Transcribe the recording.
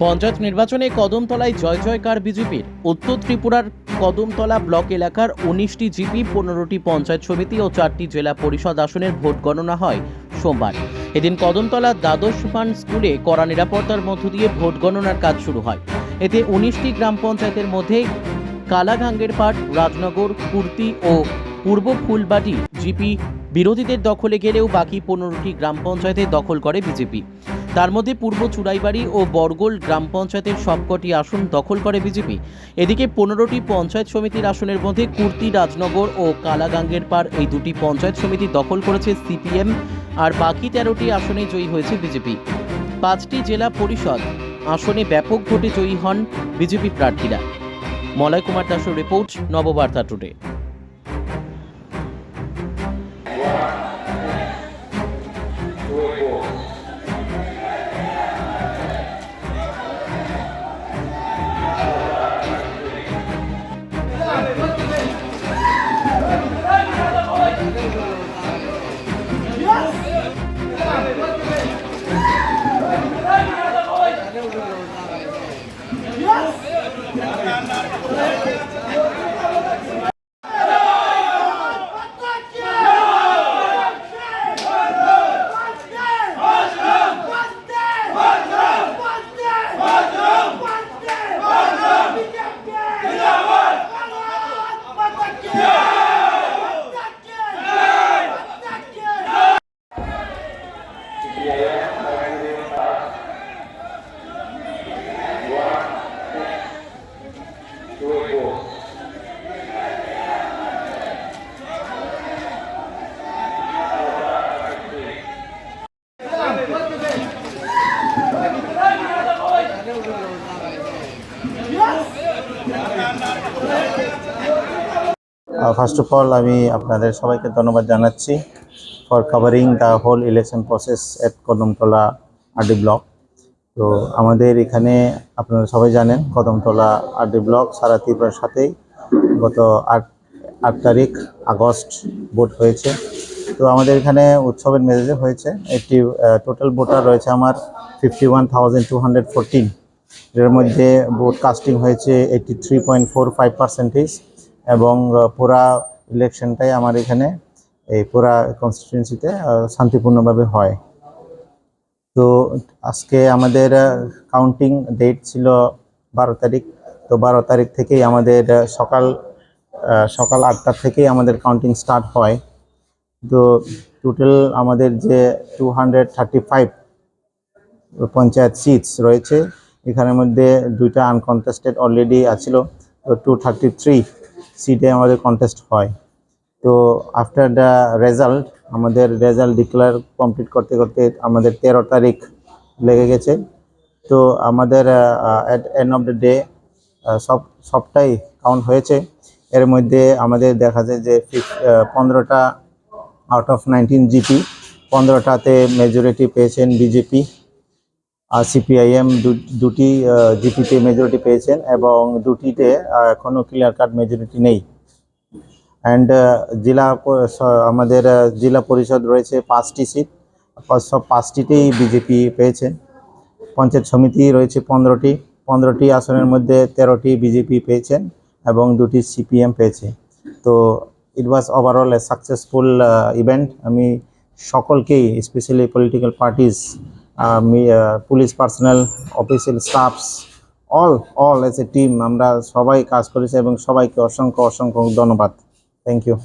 পঞ্চায়েত নির্বাচনে কদমতলায় জয় জয়কার বিজেপির। উত্তর ত্রিপুরার কদমতলা ব্লক এলাকার 19টি জিপি, 15টি পঞ্চায়েত সমিতি ও 4টি জেলা পরিষদ আসনের ভোট গণনা হয় সোমবার। এদিন কদমতলা দ্বাদশ মান স্কুলে কড়া নিরাপত্তার মধ্য দিয়ে ভোট গণনার কাজ শুরু হয়। এতে 19টি গ্রাম পঞ্চায়েতের মধ্যে কালাঘাঙ্গের পাট, রাজনগর, কুর্তি ও পূর্ব ফুলবাটি জিপি বিরোধীদের দখলে গেলেও বাকি 15টি গ্রাম পঞ্চায়েতে দখল করে বিজেপি। তার মধ্যে পূর্ব চুড়াইবাড়ি ও বরগোল গ্রাম পঞ্চায়েতের সবকটি আসন দখল করে বিজেপি। এদিকে 15টি পঞ্চায়েত সমিতির আসনের মধ্যে কুর্তি, রাজনগর ও কালাগাঙ্গের পার এই দুটি পঞ্চায়েত সমিতি দখল করেছে সিপিএম, আর বাকি 13টি আসনে জয়ী হয়েছে বিজেপি। 5টি জেলা পরিষদ আসনে ব্যাপক ভোটে জয়ী হন বিজেপি প্রার্থীরা। মলয় কুমার দাসের report, Nababarta today. First of all আমি আপনাদের সবাইকে ধন্যবাদ জানাচ্ছি for covering the whole election process at Kadamtala RD block. তো আমাদের এখানে আপনারা সবাই জানেন কদমতলা আরডি ব্লক সারা ত্রিপুরার সাথেই গত 8 তারিখ আগস্ট ভোট হয়েছে। তো আমাদের এখানে উৎসবের মেজাজে হয়েছে। একটি টোটাল ভোটার রয়েছে আমার 51,214, এর মধ্যে ভোট কাস্টিং হয়েছে 83.45%, এবং পুরা ইলেকশনটাই আমার এখানে এই পুরা কনস্টিটিউয়েন্সিতে শান্তিপূর্ণভাবে হয়। তো আজকে আমাদের কাউন্টিং ডেট ছিল 12 তারিখ। তো 12 তারিখ থেকেই আমাদের সকাল 8টা থেকেই আমাদের কাউন্টিং স্টার্ট হয়। তো টোটাল আমাদের যে 235 পঞ্চায়েত সিটস রয়েছে, এখানের মধ্যে 2টা আনকন্টেস্টেড অলরেডি আছিল। তো 233 সিটে আমাদের কন্টেস্ট হয়। তো আফটার দ্য রেজাল্ট, আমাদের রেজাল্ট ডিক্লেয়ার কমপ্লিট করতে করতে আমাদের 13 তারিখ লেগে গেছে। তো আমাদের at end of the day সবটাই কাউন্ট হয়েছে। এর মধ্যে আমাদের দেখা যায় যে 15টা আউট অফ 19 জিপি, 15টাতে মেজরিটি পেয়েছেন বিজেপি, আর সিপিআইএম দুটি জিপিতে মেজরিটি পেয়েছেন, এবং দুটিতে এখনও ক্লিয়ার কাট মেজরিটি নেই। অ্যান্ড আমাদের জেলা পরিষদ রয়েছে 5টি সিট, সব 5টিতেই বিজেপি পেয়েছে। পঞ্চায়েত সমিতি রয়েছে 15টি আসনের মধ্যে 13টি বিজেপি পেয়েছেন এবং 2টি সিপিএম পেয়েছে। তো it was overall a successful event. আমি সকলকেই, specially political parties, police personnel, official staffs, all as a team আমরা সবাই কাজ করেছি এবং সবাইকে অসংখ্য ধন্যবাদ। Thank you.